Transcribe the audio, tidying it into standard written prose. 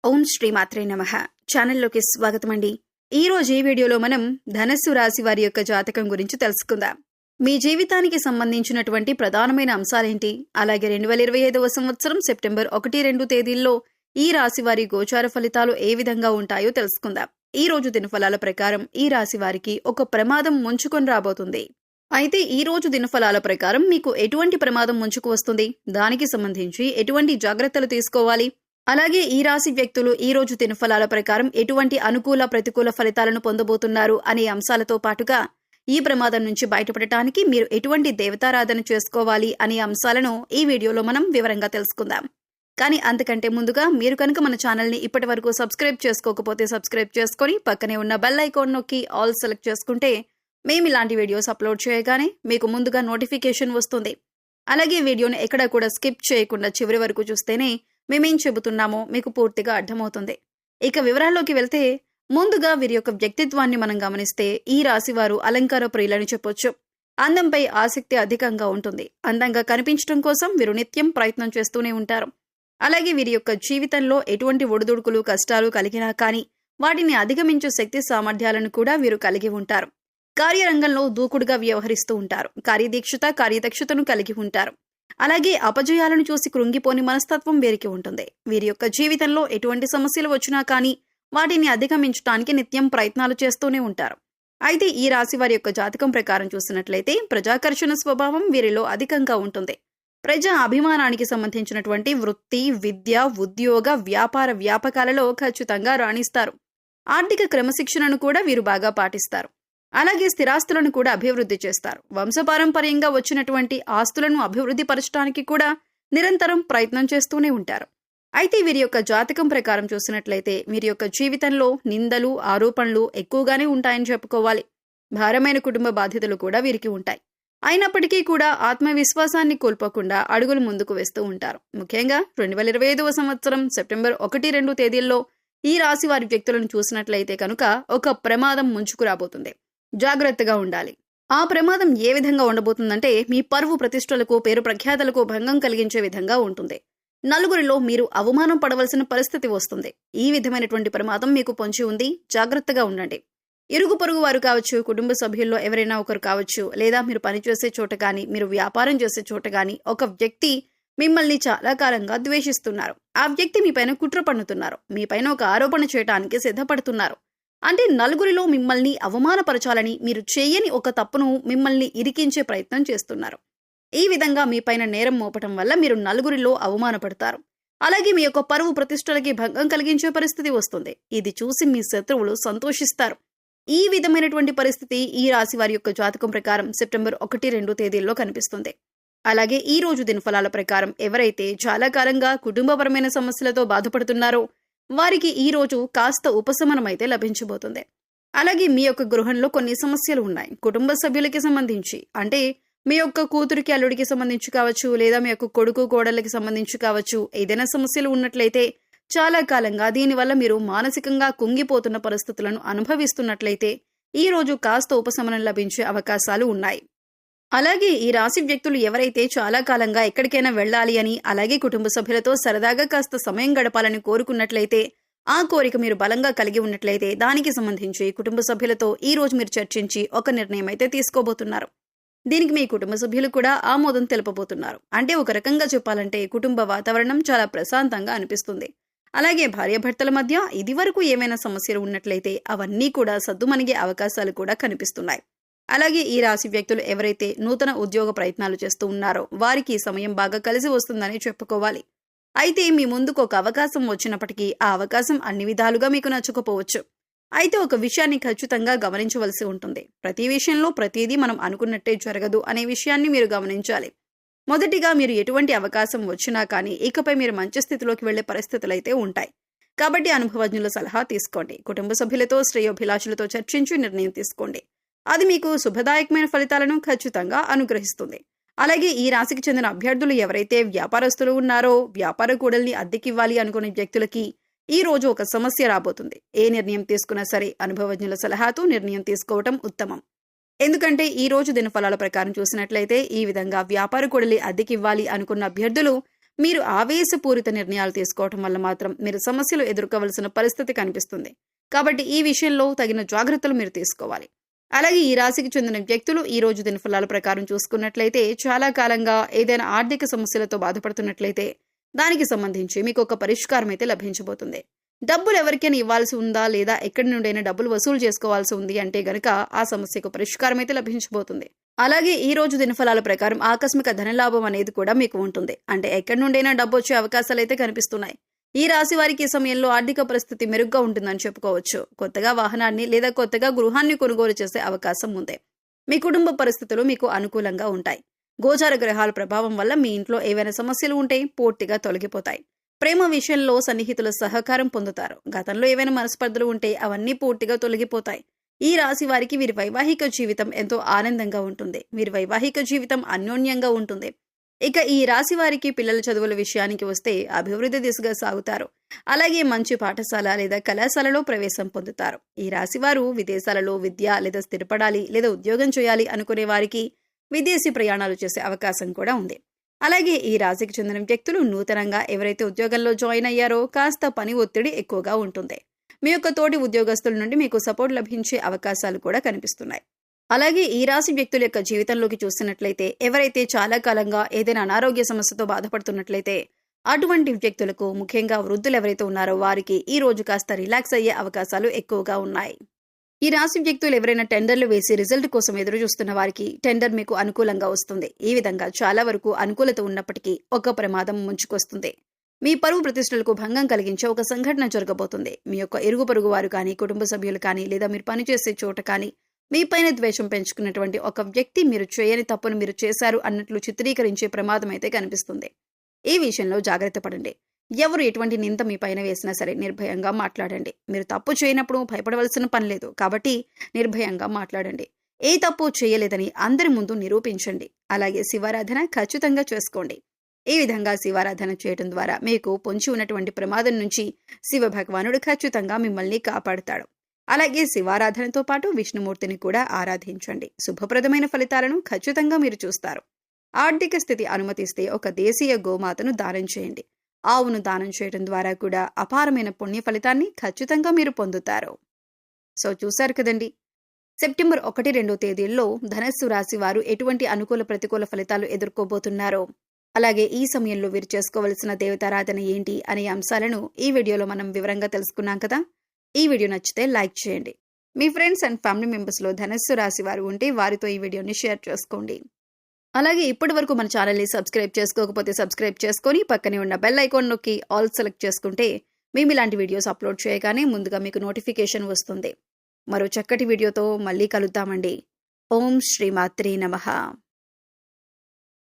ఓం శ్రీ మాత్రే నమః. ఛానల్లోకి స్వాగతం అండి. ఈ రోజు ఈ వీడియోలో మనం ధనస్సు రాశి వారి యొక్క జాతకం గురించి తెలుసుకుందాం. మీ జీవితానికి సంబంధించినటువంటి ప్రధానమైన అంశాలేంటి, అలాగే 2025వ సంవత్సరం సెప్టెంబర్ 1-2 తేదీల్లో ఈ రాశి వారి గోచార ఫలితాలు ఏ విధంగా ఉంటాయో తెలుసుకుందాం. ఈ రోజు దినఫలాల ప్రకారం ఈ రాశి వారికి ఒక ప్రమాదం ముంచుకొని రాబోతుంది. అయితే ఈ రోజు దినఫలాల ప్రకారం మీకు ఎటువంటి ప్రమాదం ముంచుకు వస్తుంది, దానికి సంబంధించి ఎటువంటి జాగ్రత్తలు తీసుకోవాలి, అలాగే ఈ రాశి వ్యక్తులు ఈ రోజు దినఫలాల ప్రకారం ఎటువంటి అనుకూల ప్రతికూల ఫలితాలను పొందబోతున్నారు అనే అంశాలతో పాటుగా ఈ ప్రమాదం నుంచి బయటపడటానికి మీరు ఎటువంటి దేవతారాధన చేసుకోవాలి అనే అంశాలను ఈ వీడియోలో మనం వివరంగా తెలుసుకుందాం. కానీ అంతకంటే ముందుగా మీరు కనుక మన ఛానల్ని ఇప్పటి వరకు సబ్స్క్రైబ్ చేసుకోకపోతే సబ్స్క్రైబ్ చేసుకొని పక్కనే ఉన్న బెల్ ఐకాన్ నొక్కి ఆల్ సెలెక్ట్ చేసుకుంటే మేము ఇలాంటి వీడియోస్ అప్లోడ్ చేయగానే మీకు ముందుగా నోటిఫికేషన్ వస్తుంది. అలాగే వీడియోని ఎక్కడా కూడా స్కిప్ చేయకుండా చివరి వరకు చూస్తేనే మేమేం చెబుతున్నామో మీకు పూర్తిగా అర్థమవుతుంది. ఇక వివరాల్లోకి వెళ్తే ముందుగా వీరి యొక్క వ్యక్తిత్వాన్ని మనం గమనిస్తే ఈ రాశి వారు అలంకార ప్రియులని చెప్పొచ్చు. అందంపై ఆసక్తి అధికంగా ఉంటుంది. అందంగా కనిపించడం కోసం వీరు నిత్యం ప్రయత్నం చేస్తూనే ఉంటారు. అలాగే వీరి యొక్క జీవితంలో ఎటువంటి ఒడిదుడుకులు కష్టాలు కలిగినా కానీ వాటిని అధిగమించే శక్తి సామర్థ్యాలను కూడా వీరు కలిగి ఉంటారు. కార్యరంగంలో దూకుడుగా వ్యవహరిస్తూ ఉంటారు. కార్యదీక్షత కార్యదక్షతను కలిగి ఉంటారు. అలాగే అపజయాలను చూసి కృంగిపోని మనస్తత్వం వీరికి ఉంటుంది. వీరి యొక్క జీవితంలో ఎటువంటి సమస్యలు వచ్చినా కానీ వాటిని అధిగమించడానికి నిత్యం ప్రయత్నాలు చేస్తూనే ఉంటారు. అయితే ఈ రాశి వారి యొక్క జాతకం ప్రకారం చూసినట్లయితే ప్రజాకర్షణ స్వభావం వీరిలో అధికంగా ఉంటుంది. ప్రజా అభిమానానికి సంబంధించినటువంటి వృత్తి, విద్య, ఉద్యోగ, వ్యాపార వ్యాపకాలలో ఖచ్చితంగా రాణిస్తారు. ఆర్థిక క్రమశిక్షణను కూడా వీరు బాగా పాటిస్తారు. అలాగే స్థిరాస్తులను కూడా అభివృద్ధి చేస్తారు. వంశపారంపర్యంగా వచ్చినటువంటి ఆస్తులను అభివృద్ధి పరచడానికి కూడా నిరంతరం ప్రయత్నం చేస్తూనే ఉంటారు. అయితే వీరి యొక్క జాతకం ప్రకారం చూసినట్లయితే వీరి యొక్క జీవితంలో నిందలు, ఆరోపణలు ఎక్కువగానే ఉంటాయని చెప్పుకోవాలి. భారమైన కుటుంబ బాధ్యతలు కూడా వీరికి ఉంటాయి. అయినప్పటికీ కూడా ఆత్మవిశ్వాసాన్ని కోల్పోకుండా అడుగులు ముందుకు వేస్తూ ఉంటారు. ముఖ్యంగా 2025వ సంవత్సరం సెప్టెంబర్ 1-2 తేదీల్లో ఈ రాశి వారి వ్యక్తులను చూసినట్లయితే కనుక ఒక ప్రమాదం ముంచుకు రాబోతుంది. జాగ్రత్తగా ఉండాలి. ఆ ప్రమాదం ఏ విధంగా ఉండబోతుందంటే మీ పరువు ప్రతిష్టలకు, పేరు ప్రఖ్యాతలకు భంగం కలిగించే విధంగా ఉంటుంది. నలుగురిలో మీరు అవమానం పడవలసిన పరిస్థితి వస్తుంది. ఈ విధమైనటువంటి ప్రమాదం మీకు పొంచి ఉంది. జాగ్రత్తగా ఉండండి. ఇరుగు పొరుగు వారు కావచ్చు, కుటుంబ సభ్యుల్లో ఎవరైనా ఒకరు కావచ్చు, లేదా మీరు పనిచేసే చోట గాని, మీరు వ్యాపారం చేసే చోట గాని ఒక వ్యక్తి మిమ్మల్ని చాలా కాలంగా ద్వేషిస్తున్నారు. ఆ వ్యక్తి మీపైన కుట్ర పన్నుతున్నారు. మీపైన ఒక ఆరోపణ చేయడానికి సిద్ధపడుతున్నారు. అంటే నలుగురిలో మిమ్మల్ని అవమానపరచాలని, మీరు చేయని ఒక తప్పును మిమ్మల్ని ఇరికించే ప్రయత్నం చేస్తున్నారు. ఈ విధంగా మీపైన నేరం మోపటం వల్ల మీరు నలుగురిలో అవమానపడతారు. అలాగే మీ యొక్క పరువు ప్రతిష్టలకి భంగం కలిగించే పరిస్థితి వస్తుంది. ఇది చూసి మీ శత్రువులు సంతోషిస్తారు. ఈ విధమైనటువంటి పరిస్థితి ఈ రాశి వారి యొక్క జాతకం ప్రకారం సెప్టెంబర్ 1-2 తేదీల్లో కనిపిస్తుంది. అలాగే ఈ రోజు దినఫలాల ప్రకారం ఎవరైతే చాలా కాలంగా కుటుంబపరమైన సమస్యలతో బాధపడుతున్నారో వారికి ఈ రోజు కాస్త ఉపశమనం అయితే లభించబోతుంది. అలాగే మీ యొక్క గృహంలో కొన్ని సమస్యలు ఉన్నాయి. కుటుంబ సభ్యులకి సంబంధించి, అంటే మీ యొక్క కూతురికి అల్లుడికి సంబంధించి కావచ్చు, లేదా మీ యొక్క కొడుకు కోడళ్ళకి సంబంధించి కావచ్చు, ఏదైనా సమస్యలు ఉన్నట్లయితే చాలా కాలంగా దీనివల్ల మీరు మానసికంగా కుంగిపోతున్న పరిస్థితులను అనుభవిస్తున్నట్లయితే ఈ రోజు కాస్త ఉపశమనం లభించే అవకాశాలు ఉన్నాయి. అలాగే ఈ రాశి వ్యక్తులు ఎవరైతే చాలా కాలంగా ఎక్కడికైనా వెళ్ళాలి అని, అలాగే కుటుంబ సభ్యులతో సరదాగా కాస్త సమయం గడపాలని కోరుకున్నట్లయితే, ఆ కోరిక మీరు బలంగా కలిగి ఉన్నట్లయితే దానికి సంబంధించి కుటుంబ సభ్యులతో ఈ రోజు మీరు చర్చించి ఒక నిర్ణయం అయితే తీసుకోబోతున్నారు. దీనికి మీ కుటుంబ సభ్యులు కూడా ఆమోదం తెలుపబోతున్నారు. అంటే ఒక రకంగా చెప్పాలంటే కుటుంబ వాతావరణం చాలా ప్రశాంతంగా అనిపిస్తుంది. అలాగే భార్యాభర్తల మధ్య ఇదివరకు ఏమైనా సమస్యలు ఉన్నట్లయితే అవన్నీ కూడా సద్దుమణిగే అవకాశాలు కూడా కనిపిస్తున్నాయి. అలాగే ఈ రాశి వ్యక్తులు ఎవరైతే నూతన ఉద్యోగ ప్రయత్నాలు చేస్తూ ఉన్నారో వారికి ఈ సమయం బాగా కలిసి వస్తుందని చెప్పుకోవాలి. అయితే మీ ముందుకు ఒక అవకాశం వచ్చినప్పటికీ ఆ అవకాశం అన్ని విధాలుగా మీకు నచ్చకపోవచ్చు. అయితే ఒక విషయాన్ని ఖచ్చితంగా గమనించవలసి ఉంటుంది. ప్రతి విషయంలో ప్రతిదీ మనం అనుకున్నట్టే జరగదు అనే విషయాన్ని మీరు గమనించాలి. మొదటిగా మీరు ఎటువంటి అవకాశం వచ్చినా కానీ ఇకపై మీరు మంచి స్థితిలోకి వెళ్లే పరిస్థితులు అయితే ఉంటాయి. కాబట్టి అనుభవజ్ఞుల సలహా తీసుకోండి. కుటుంబ సభ్యులతో, శ్రేయోభిలాషులతో చర్చించి నిర్ణయం తీసుకోండి. అది మీకు శుభదాయకమైన ఫలితాలను ఖచ్చితంగా అనుగ్రహిస్తుంది. అలాగే ఈ రాశికి చెందిన అభ్యర్థులు ఎవరైతే వ్యాపారస్తులు ఉన్నారో, వ్యాపార కూడల్ని అద్దెకివ్వాలి అనుకునే వ్యక్తులకి ఈ రోజు ఒక సమస్య రాబోతుంది. ఏ నిర్ణయం తీసుకున్నా సరే అనుభవజ్ఞుల సలహాతో నిర్ణయం తీసుకోవటం ఉత్తమం. ఎందుకంటే ఈ రోజు దినఫలాల ప్రకారం చూసినట్లయితే ఈ విధంగా వ్యాపార కూడలి అద్దెకివ్వాలి అనుకున్న అభ్యర్థులు మీరు ఆవేశపూరిత నిర్ణయాలు తీసుకోవటం వల్ల మాత్రం మీరు సమస్యలు ఎదుర్కోవలసిన పరిస్థితి కనిపిస్తుంది. కాబట్టి ఈ విషయంలో తగిన జాగ్రత్తలు మీరు తీసుకోవాలి. అలాగే ఈ రాశికి చెందిన వ్యక్తులు ఈ రోజు దినఫలాల ప్రకారం చూసుకున్నట్లయితే చాలా కాలంగా ఏదైనా ఆర్థిక సమస్యలతో బాధపడుతున్నట్లయితే దానికి సంబంధించి మీకు ఒక పరిష్కారం అయితే లభించబోతుంది. డబ్బులు ఎవరికైనా ఇవ్వాల్సి ఉందా లేదా ఎక్కడి నుండైనా డబ్బులు వసూలు చేసుకోవాల్సి ఉంది అంటే గనక ఆ సమస్యకు పరిష్కారం అయితే లభించబోతుంది. అలాగే ఈ రోజు దినఫలాల ప్రకారం ఆకస్మిక ధనలాభం అనేది కూడా మీకు ఉంటుంది. అంటే ఎక్కడి నుండైనా డబ్బు వచ్చే అవకాశాలు అయితే కనిపిస్తున్నాయి. ఈ రాశి వారికి ఈ సమయంలో ఆర్థిక పరిస్థితి మెరుగ్గా ఉంటుందని చెప్పుకోవచ్చు. కొత్తగా వాహనాన్ని లేదా కొత్తగా గృహాన్ని కొనుగోలు చేసే అవకాశం ఉంది. మీ కుటుంబ పరిస్థితులు మీకు అనుకూలంగా ఉంటాయి. గోచార గ్రహాల ప్రభావం వల్ల మీ ఇంట్లో ఏవైనా సమస్యలు ఉంటే పూర్తిగా తొలగిపోతాయి. ప్రేమ విషయంలో సన్నిహితుల సహకారం పొందుతారు. గతంలో ఏవైనా మనస్పర్ధలు ఉంటే అవన్నీ పూర్తిగా తొలగిపోతాయి. ఈ రాశి వారికి వీరి వైవాహిక జీవితం ఎంతో ఆనందంగా ఉంటుంది. వీరి వైవాహిక జీవితం అన్యోన్యంగా ఉంటుంది. ఇక ఈ రాశి వారికి పిల్లల చదువుల విషయానికి వస్తే అభివృద్ధి దిశగా సాగుతారు. అలాగే మంచి పాఠశాల లేదా కళాశాలలో ప్రవేశం పొందుతారు. ఈ రాశి వారు విదేశాలలో విద్య లేదా స్థిరపడాలి లేదా ఉద్యోగం చేయాలి అనుకునే వారికి విదేశీ ప్రయాణాలు చేసే అవకాశం కూడా ఉంది. అలాగే ఈ రాశికి చెందిన వ్యక్తులు నూతనంగా ఎవరైతే ఉద్యోగంలో జాయిన్ అయ్యారో కాస్త పని ఒత్తిడి ఎక్కువగా ఉంటుంది. మీ యొక్క తోటి ఉద్యోగస్తుల నుండి మీకు సపోర్ట్ లభించే అవకాశాలు కూడా కనిపిస్తున్నాయి. అలాగే ఈ రాశి వ్యక్తుల యొక్క జీవితంలోకి చూసినట్లయితే ఎవరైతే చాలా కాలంగా ఏదైనా అనారోగ్య సమస్యతో బాధపడుతున్నట్లయితే అటువంటి వ్యక్తులకు, ముఖ్యంగా వృద్ధులు ఎవరైతే ఉన్నారో వారికి ఈ రోజు కాస్త రిలాక్స్ అయ్యే అవకాశాలు ఎక్కువగా ఉన్నాయి. ఈ రాశి వ్యక్తులు ఎవరైనా టెండర్లు వేసి రిజల్ట్ కోసం ఎదురు చూస్తున్న వారికి టెండర్ మీకు అనుకూలంగా వస్తుంది. ఈ విధంగా చాలా వరకు అనుకూలత ఉన్నప్పటికీ ఒక ప్రమాదం ముంచుకొస్తుంది. మీ పరువు ప్రతిష్టలకు భంగం కలిగించే ఒక సంఘటన జరగబోతుంది. మీ యొక్క ఇరుగు పొరుగు వారు కానీ, కుటుంబ సభ్యులు కానీ లేదా మీరు పనిచేసే చోట కానీ మీపైన ద్వేషం పెంచుకున్నటువంటి ఒక వ్యక్తి మీరు చేయని తప్పును మీరు చేశారు అన్నట్లు చిత్రీకరించే ప్రమాదం అయితే కనిపిస్తుంది. ఈ విషయంలో జాగ్రత్త పడండి. ఎవరు ఎటువంటి నింద మీ పైన వేసినా సరే నిర్భయంగా మాట్లాడండి. మీరు తప్పు చేయనప్పుడు భయపడవలసిన పని లేదు. కాబట్టి నిర్భయంగా మాట్లాడండి. ఏ తప్పు చేయలేదని అందరి ముందు నిరూపించండి. అలాగే శివారాధన ఖచ్చితంగా చేసుకోండి. ఈ విధంగా శివారాధన చేయడం ద్వారా మీకు పొంచి ఉన్నటువంటి ప్రమాదం నుంచి శివ భగవానుడు ఖచ్చితంగా మిమ్మల్ని కాపాడుతాడు. అలాగే శివారాధనతో పాటు విష్ణుమూర్తిని కూడా ఆరాధించండి. శుభప్రదమైన ఫలితాలను ఖచ్చితంగా మీరు చూస్తారు. ఆర్థిక స్థితి అనుమతిస్తే ఒక దేశీయ గోమాతను దానం చేయండి. ఆవును దానం చేయడం ద్వారా కూడా అపారమైన పుణ్య ఫలితాన్ని ఖచ్చితంగా మీరు పొందుతారు. సో చూశారు కదండి, సెప్టెంబర్ 1-2 తేదీల్లో ధనస్సు రాశి వారు ఎటువంటి అనుకూల ప్రతికూల ఫలితాలు ఎదుర్కోబోతున్నారో, అలాగే ఈ సమయంలో వీరు చేసుకోవలసిన దేవతారాధన ఏంటి అనే అంశాలను ఈ వీడియోలో మనం వివరంగా తెలుసుకున్నాం కదా. ఈ వీడియో నచ్చితే లైక్ చేయండి. మీ ఫ్రెండ్స్ అండ్ ఫ్యామిలీ మెంబర్స్లో ధనస్సు రాశి వారు ఉంటే వారితో ఈ వీడియోని షేర్ చేసుకోండి. అలాగే ఇప్పటి వరకు మన ఛానల్ని సబ్స్క్రైబ్ చేసుకోకపోతే సబ్స్క్రైబ్ చేసుకొని పక్కనే ఉన్న బెల్ ఐకాన్ నొక్కి ఆల్ సెలెక్ట్ చేసుకుంటే మేము ఇలాంటి వీడియోస్ అప్లోడ్ చేయగానే ముందుగా మీకు నోటిఫికేషన్ వస్తుంది. మరో చక్కటి వీడియోతో మళ్ళీ కలుద్దామండి. ఓం శ్రీమాత్రే నమః.